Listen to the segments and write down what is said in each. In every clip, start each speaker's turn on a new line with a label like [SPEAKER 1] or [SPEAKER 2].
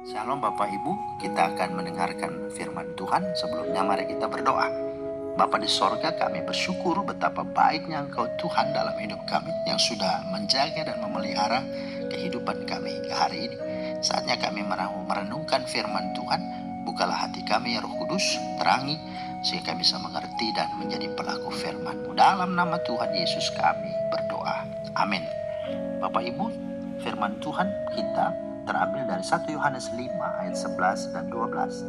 [SPEAKER 1] Shalom Bapak Ibu, kita akan mendengarkan firman Tuhan. Sebelumnya mari kita berdoa. Bapa di sorga, kami bersyukur betapa baiknya Engkau Tuhan dalam hidup kami yang sudah menjaga dan memelihara kehidupan kami hingga hari ini. Saatnya kami merenungkan firman Tuhan. Bukalah hati kami ya Roh Kudus, terangi sehingga kami bisa mengerti dan menjadi pelaku firman-Mu. Dalam nama Tuhan Yesus kami berdoa. Amin. Bapak Ibu, firman Tuhan kita terambil dari 1 Yohanes 5 ayat 11 dan 12.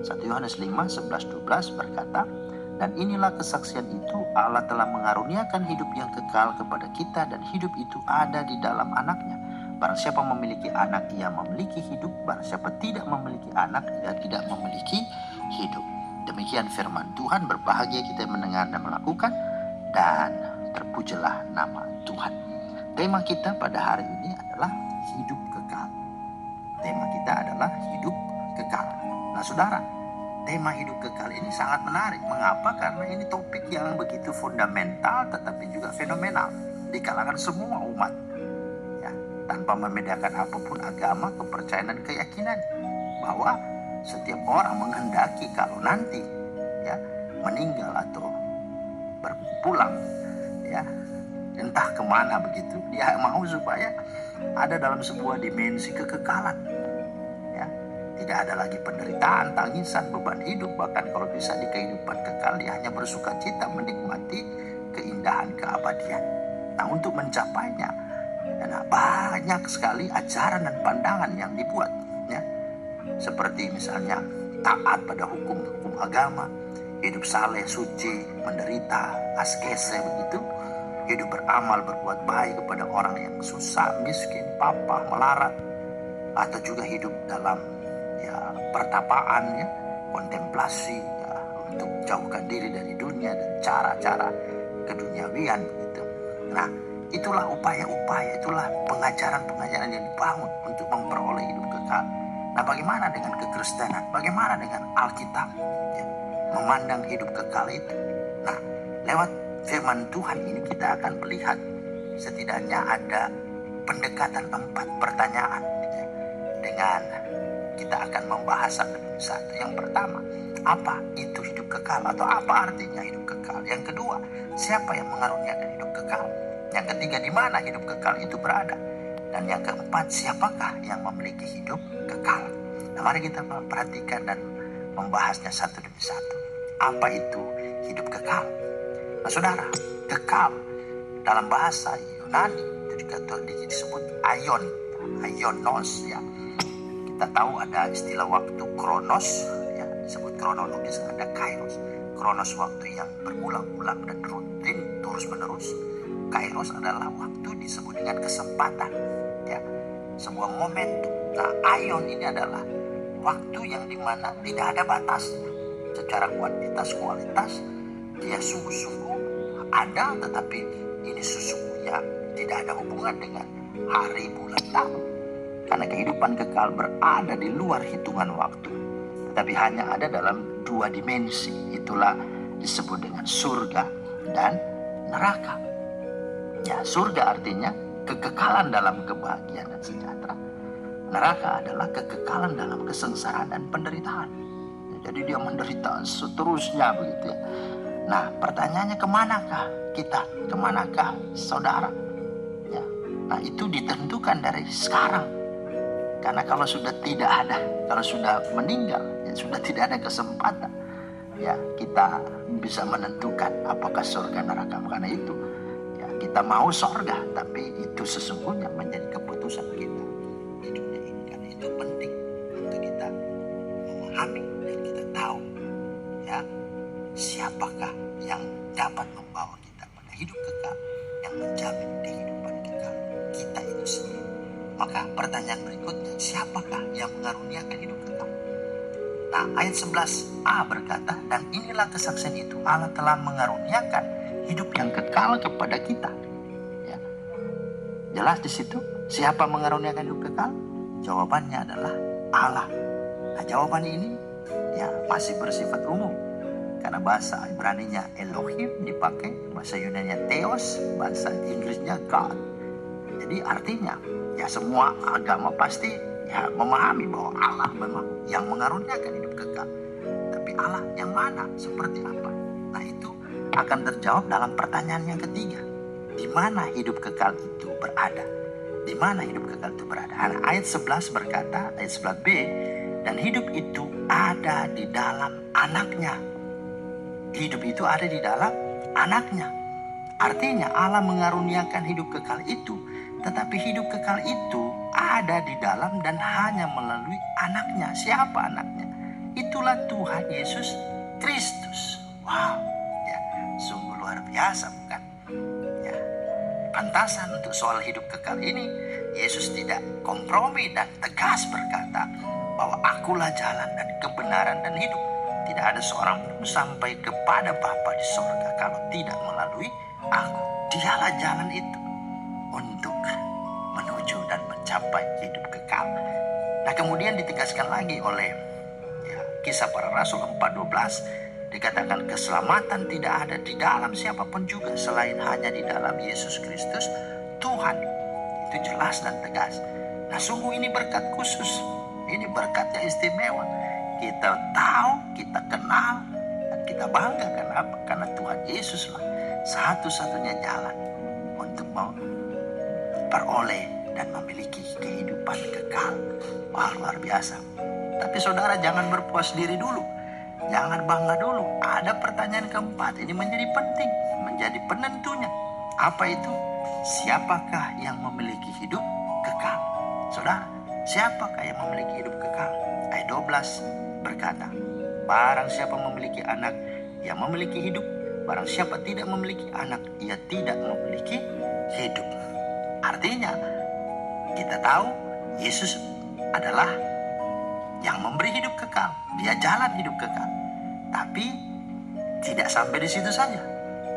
[SPEAKER 1] 1 Yohanes 5, 11, 12 berkata, "Dan inilah kesaksian itu, Allah telah mengaruniakan hidup yang kekal kepada kita, dan hidup itu ada di dalam anaknya. Barang siapa memiliki anak, ia memiliki hidup. Barang siapa tidak memiliki anak, ia tidak memiliki hidup." Demikian firman Tuhan. Berbahagia kita mendengar dan melakukan, dan terpujilah nama Tuhan. Tema kita pada hari ini adalah hidup kekal. Tema kita adalah hidup kekal. Nah saudara, tema hidup kekal ini sangat menarik. Mengapa? Karena ini topik yang begitu fundamental tetapi juga fenomenal di kalangan semua umat, ya, tanpa membedakan apapun agama, kepercayaan dan keyakinan, bahwa setiap orang menghendaki kalau nanti ya meninggal atau berpulang, ya entah kemana begitu, dia mau supaya ada dalam sebuah dimensi kekekalan, ya. Tidak ada lagi penderitaan, tangisan, beban hidup. Bahkan kalau bisa di kehidupan kekal, dia hanya bersuka cita menikmati keindahan keabadian. Nah untuk mencapainya, nah, banyak sekali ajaran dan pandangan yang dibuat, ya. Seperti misalnya taat pada hukum agama, hidup saleh, suci, menderita, askese begitu, hidup beramal, berbuat baik kepada orang yang susah, miskin, papa, melarat, atau juga hidup dalam ya pertapaan, ya, kontemplasi, ya, untuk jauhkan diri dari dunia dan cara-cara keduniawian begitu. Nah, itulah upaya-upaya, itulah pengajaran-pengajaran yang dibangun untuk memperoleh hidup kekal. Nah, bagaimana dengan kekristenan? Bagaimana dengan Alkitab, ya, memandang hidup kekal itu? Nah, lewat firman Tuhan ini kita akan melihat setidaknya ada pendekatan 4 pertanyaan, ya, dengan kita akan membahas satu demi satu. Yang pertama, apa itu hidup kekal atau apa artinya hidup kekal? Yang kedua, siapa yang mengaruniakan hidup kekal? Yang ketiga, di mana hidup kekal itu berada? Dan yang keempat, siapakah yang memiliki hidup kekal? Nah, mari kita memperhatikan dan membahasnya satu demi satu. Apa itu hidup kekal? Nah saudara, kekal dalam bahasa Yunani itu disebut aion, aionos, ya. Kita tahu ada istilah waktu kronos, ya, disebut kronologis, ada kairos. Kronos waktu yang berulang-ulang dan rutin terus menerus. Kairos adalah waktu disebut dengan kesempatan, ya, sebuah momentum. Nah aion ini adalah waktu yang dimana tidak ada batasnya. Secara kuantitas kualitas dia sungguh-sungguh ada, tetapi ini sesungguhnya tidak ada hubungan dengan hari, bulan, tahun. Karena kehidupan kekal berada di luar hitungan waktu, tetapi hanya ada dalam 2 dimensi. Itulah disebut dengan surga dan neraka. Ya, surga artinya kekekalan dalam kebahagiaan dan sejahtera. Neraka adalah kekekalan dalam kesengsaraan dan penderitaan. Ya, jadi dia menderita seterusnya begitu, ya. Nah pertanyaannya, kemanakah kita? Kemanakah saudara? Ya. Nah itu ditentukan dari sekarang. Karena kalau sudah tidak ada, kalau sudah meninggal, ya sudah tidak ada kesempatan, ya kita bisa menentukan apakah surga neraka. Karena itu, ya kita mau surga, tapi itu sesungguhnya menjadi keputusan kita di dunia ini. Karena itu penting untuk kita memahami dan kita tahu, ya, siapakah yang dapat membawa kita pada hidup kekal, yang menjamin kehidupan kekal kita itu sendiri. Maka pertanyaan berikutnya, siapakah yang mengaruniakan hidup kekal? Nah ayat 11a berkata, "Dan inilah kesaksian itu, Allah telah mengaruniakan hidup yang kekal kepada kita." Ya. Jelas di situ, siapa mengaruniakan hidup kekal? Jawabannya adalah Allah. Nah jawaban ini ya masih bersifat umum. Karena bahasa Ibraninya Elohim dipakai, bahasa Yunaninya Theos, bahasa Inggrisnya God. Jadi artinya ya semua agama pasti Ya, memahami bahwa Allah memang yang mengaruniakan hidup kekal. Tapi Allah yang mana? Seperti apa? Nah, itu akan terjawab dalam pertanyaan yang ketiga. Di mana hidup kekal itu berada? Di mana hidup kekal itu berada? Nah, ayat 11 berkata, ayat 11b, dan hidup itu ada di dalam anaknya. Hidup itu ada di dalam anaknya. Artinya Allah mengaruniakan hidup kekal itu, tetapi hidup kekal itu ada di dalam dan hanya melalui anaknya. Siapa anaknya? Itulah Tuhan Yesus Kristus. Wow, ya, sungguh luar biasa, bukan? Ya, pantasan untuk soal hidup kekal ini, Yesus tidak kompromi dan tegas berkata bahwa akulah jalan dan kebenaran dan hidup. Tidak ada seorang pun sampai kepada Bapa di sorga kalau tidak melalui aku. Dialah jalan itu untuk menuju dan mencapai hidup kekal. Nah, kemudian ditegaskan lagi oleh Kisah Para Rasul 4:12, dikatakan keselamatan tidak ada di dalam siapapun juga selain hanya di dalam Yesus Kristus Tuhan. Itu jelas dan tegas. Nah, sungguh ini berkat khusus. Ini berkat yang istimewa. Kita tahu, kita kenal, dan kita bangga. Kenapa? Karena Tuhan Yesuslah satu-satunya jalan untuk memperoleh dan memiliki kehidupan kekal. Wah, luar biasa. Tapi saudara, jangan berpuas diri dulu. Jangan bangga dulu. Ada pertanyaan keempat. Ini menjadi penting, menjadi penentunya. Apa itu? Siapakah yang memiliki hidup kekal? Saudara, siapakah yang memiliki hidup kekal? Ayat 12 berkata, barang siapa memiliki anak, ia memiliki hidup. Barang siapa tidak memiliki anak, ia tidak memiliki hidup. Artinya, kita tahu Yesus adalah yang memberi hidup kekal. Dia jalan hidup kekal. Tapi tidak sampai di situ saja.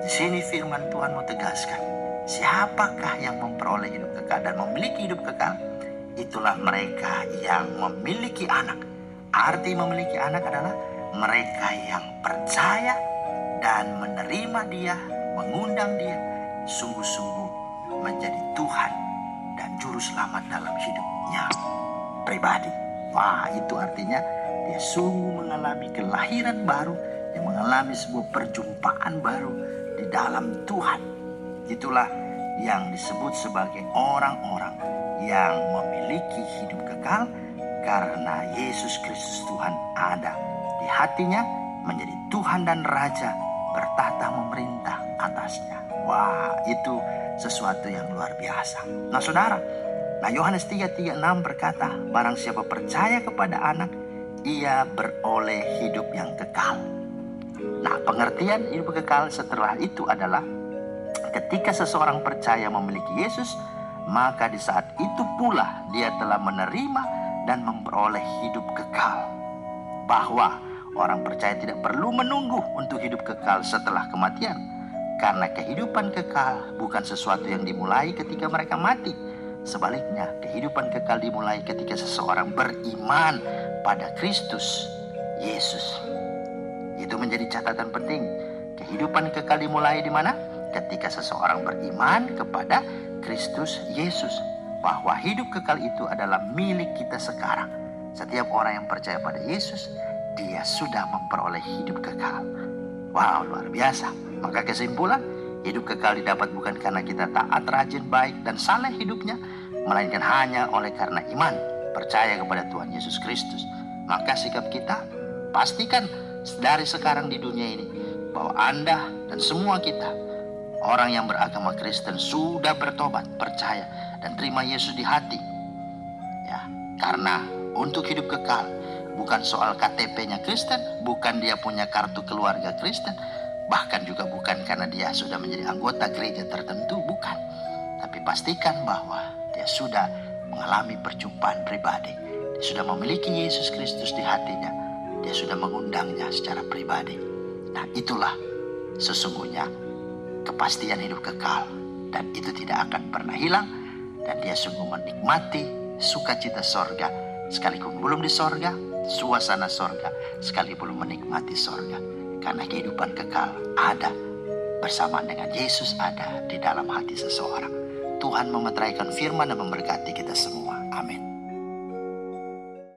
[SPEAKER 1] Di sini firman Tuhan mau tegaskan, siapakah yang memperoleh hidup kekal dan memiliki hidup kekal? Itulah mereka yang memiliki anak. Arti memiliki anak adalah mereka yang percaya dan menerima Dia, mengundang Dia sungguh-sungguh menjadi Tuhan dan juru selamat dalam hidupnya pribadi. Wah, itu artinya dia sungguh mengalami kelahiran baru, yang mengalami sebuah perjumpaan baru di dalam Tuhan. Itulah yang disebut sebagai orang-orang yang memiliki hidup kekal karena Yesus Kristus Tuhan ada di hatinya, menjadi Tuhan dan Raja, bertata memerintah atasnya. Wah, itu sesuatu yang luar biasa. Nah, saudara, Yohanes 3:36 berkata, barang siapa percaya kepada anak, ia beroleh hidup yang kekal. Nah, pengertian hidup kekal setelah itu adalah ketika seseorang percaya memiliki Yesus, maka di saat itu pula dia telah menerima dan memperoleh hidup kekal. Bahwa orang percaya tidak perlu menunggu untuk hidup kekal setelah kematian, karena kehidupan kekal bukan sesuatu yang dimulai ketika mereka mati. Sebaliknya, kehidupan kekal dimulai ketika seseorang beriman pada Kristus Yesus. Itu menjadi catatan penting. Kehidupan kekal dimulai di mana? Ketika seseorang beriman kepada Kristus Yesus. Bahwa hidup kekal itu adalah milik kita sekarang. Setiap orang yang percaya pada Yesus, dia sudah memperoleh hidup kekal. Wow, luar biasa. Maka kesimpulan, hidup kekal didapat bukan karena kita taat, rajin, baik, dan saleh hidupnya, melainkan hanya oleh karena iman, percaya kepada Tuhan Yesus Kristus. Maka sikap kita, pastikan dari sekarang di dunia ini, bahwa Anda dan semua kita, orang yang beragama Kristen, sudah bertobat, percaya, dan terima Yesus di hati. Ya, karena untuk hidup kekal, bukan soal KTP-nya Kristen, bukan dia punya kartu keluarga Kristen, bahkan juga bukan karena dia sudah menjadi anggota gereja tertentu, bukan. Tapi pastikan bahwa dia sudah mengalami perjumpaan pribadi. Dia sudah memiliki Yesus Kristus di hatinya. Dia sudah mengundangnya secara pribadi. Nah, itulah sesungguhnya kepastian hidup kekal. Dan itu tidak akan pernah hilang. Dan dia sungguh menikmati sukacita sorga. Sekalipun belum di sorga, suasana sorga, sekalipun menikmati sorga. Karena kehidupan kekal ada bersama dengan Yesus, ada di dalam hati seseorang. Tuhan memeteraikan firman dan memberkati kita semua. Amin.